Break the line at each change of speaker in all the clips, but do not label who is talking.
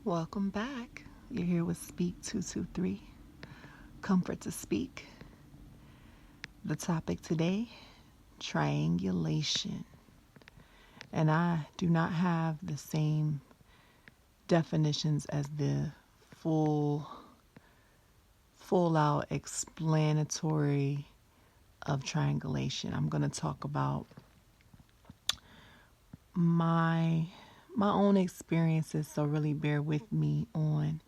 Welcome back. You're here with Speak 223, Comfort to Speak. The topic today, triangulation. And I do not have the same definitions as the full out explanatory of triangulation. I'm going to talk about my own experiences, so really bear with me on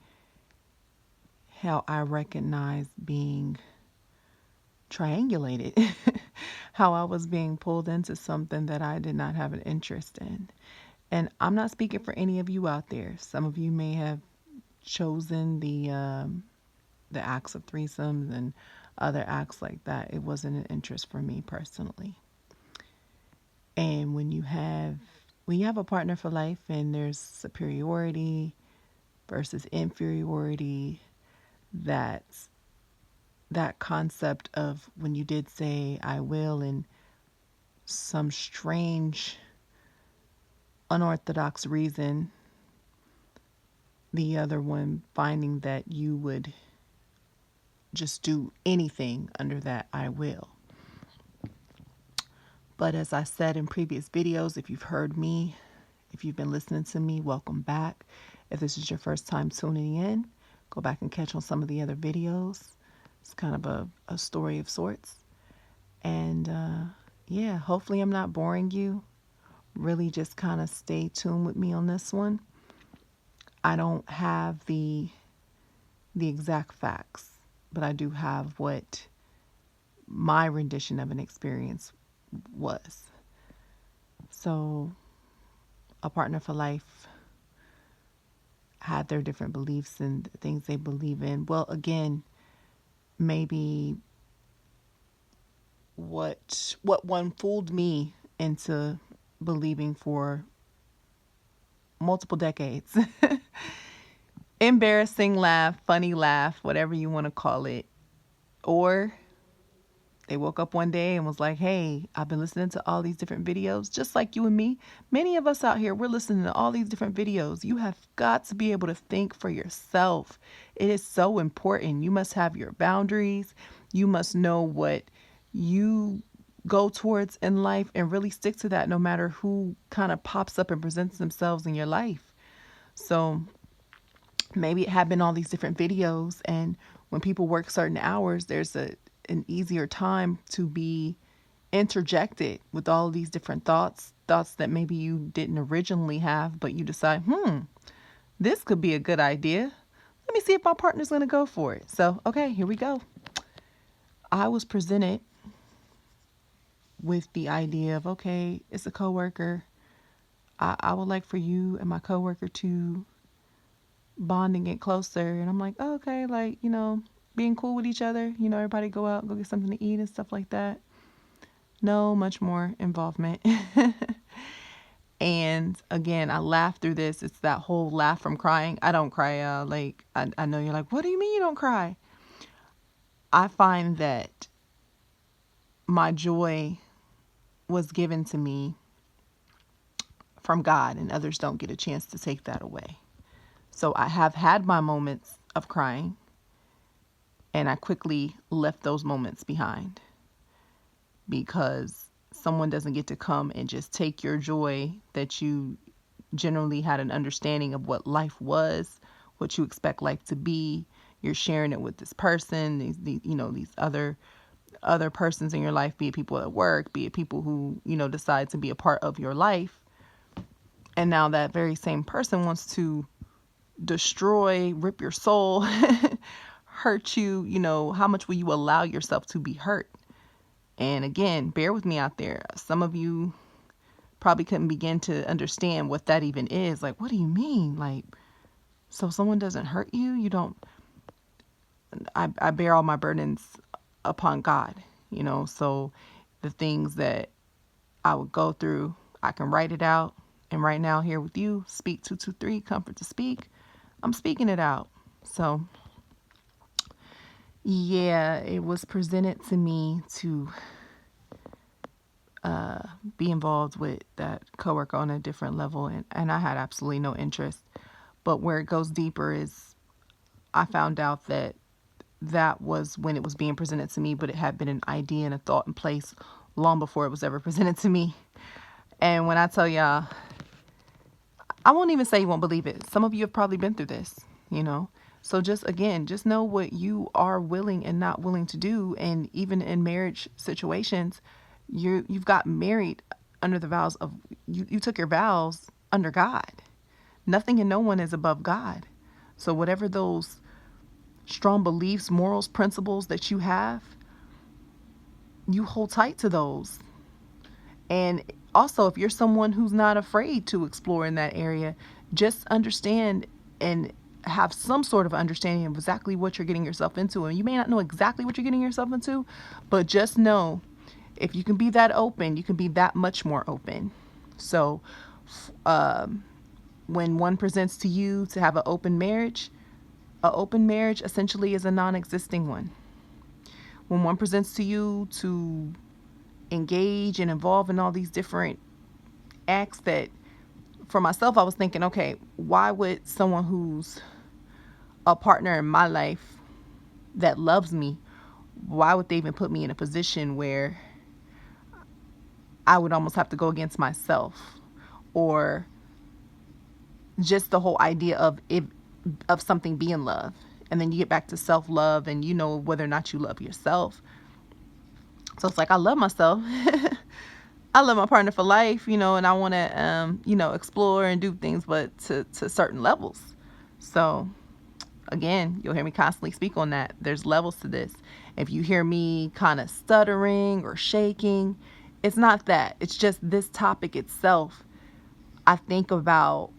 how I recognize being triangulated, how I was being pulled into something that I did not have an interest in. And I'm not speaking for any of you out there. Some of you may have chosen the acts of threesomes and other acts like that. It wasn't an interest for me personally. And when you have a partner for life and there's superiority versus inferiority, that concept of when you did say I will and some strange unorthodox reason, the other one finding that you would just do anything under that I will. But as I said in previous videos, if you've heard me, if you've been listening to me, welcome back. If this is your first time tuning in, go back and catch on some of the other videos. It's kind of a story of sorts. And hopefully I'm not boring you. Really just kind of stay tuned with me on this one. I don't have the exact facts, but I do have what my rendition of an experience was. So a partner for life had their different beliefs and things they believe in. Well, again, maybe what one fooled me into believing for multiple decades. Embarrassing laugh, funny laugh, whatever you want to call it. Or they woke up one day and was like, hey, I've been listening to all these different videos, just like you and me. Many of us out here, we're listening to all these different videos. You have got to be able to think for yourself. It is so important. You must have your boundaries. You must know what you go towards in life and really stick to that no matter who kind of pops up and presents themselves in your life. So maybe it had been all these different videos, and when people work certain hours, there's an easier time to be interjected with all these different thoughts that maybe you didn't originally have, but you decide, this could be a good idea. Let me see if my partner's going to go for it. So, okay, here we go. I was presented with the idea of, okay, it's a coworker. I would like for you and my coworker to bond and get closer. And I'm like, oh, okay, like, being cool with each other, everybody go out, go get something to eat and stuff like that. No, much more involvement. And again, I laugh through this. It's that whole laugh from crying. I don't cry. I know you're like, what do you mean you don't cry? I find that my joy was given to me from God, and others don't get a chance to take that away. So I have had my moments of crying, and I quickly left those moments behind, because someone doesn't get to come and just take your joy that you generally had an understanding of what life was, what you expect life to be. You're sharing it with this person, these other persons in your life, be it people at work, be it people who, decide to be a part of your life. And now that very same person wants to destroy, rip your soul, hurt you. How much will you allow yourself to be hurt? And again, bear with me out there. Some of you probably couldn't begin to understand what that even is. Like, what do you mean? Like, so someone doesn't hurt you? You don't. I bear all my burdens upon God, so the things that I would go through, I can write it out. And right now here with you, Speak 223, Comfort to Speak, I'm speaking it out. So yeah, it was presented to me to be involved with that coworker on a different level, and I had absolutely no interest. But where it goes deeper is I found out that that was when it was being presented to me, but it had been an idea and a thought in place long before it was ever presented to me. And when I tell y'all, I won't even say you won't believe it. Some of you have probably been through this, you know. So just know what you are willing and not willing to do. And even in marriage situations, you've got married under the vows of, you took your vows under God. Nothing and no one is above God. So whatever those strong beliefs, morals, principles that you have, you hold tight to those. And also, if you're someone who's not afraid to explore in that area, just understand and have some sort of understanding of exactly what you're getting yourself into. And you may not know exactly what you're getting yourself into, but just know if you can be that open, you can be that much more open. So when one presents to you to have an open marriage essentially is a non-existing one. When one presents to you to engage and involve in all these different acts that, for myself, I was thinking, okay, why would someone who's a partner in my life that loves me, why would they even put me in a position where I would almost have to go against myself? Or just the whole idea of something being love. And then you get back to self-love, and you know whether or not you love yourself. So it's like, I love myself. I love my partner for life, and I want to, explore and do things, but to certain levels. So again, you'll hear me constantly speak on that. There's levels to this. If you hear me kind of stuttering or shaking, it's not that. It's just this topic itself. I think about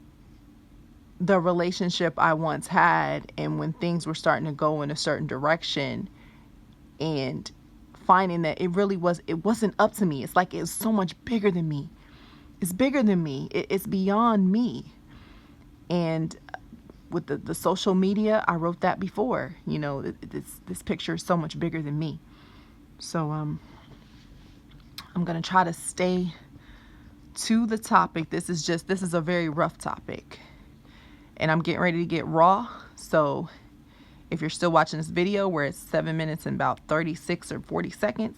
the relationship I once had, and when things were starting to go in a certain direction, and finding that it wasn't up to me. It's like it's so much bigger than me. It's bigger than me. It's beyond me. And with the social media, I wrote that before. This picture is so much bigger than me. So I'm gonna try to stay to the topic. This is a very rough topic, and I'm getting ready to get raw. So if you're still watching this video where it's 7 minutes and about 36 or 40 seconds,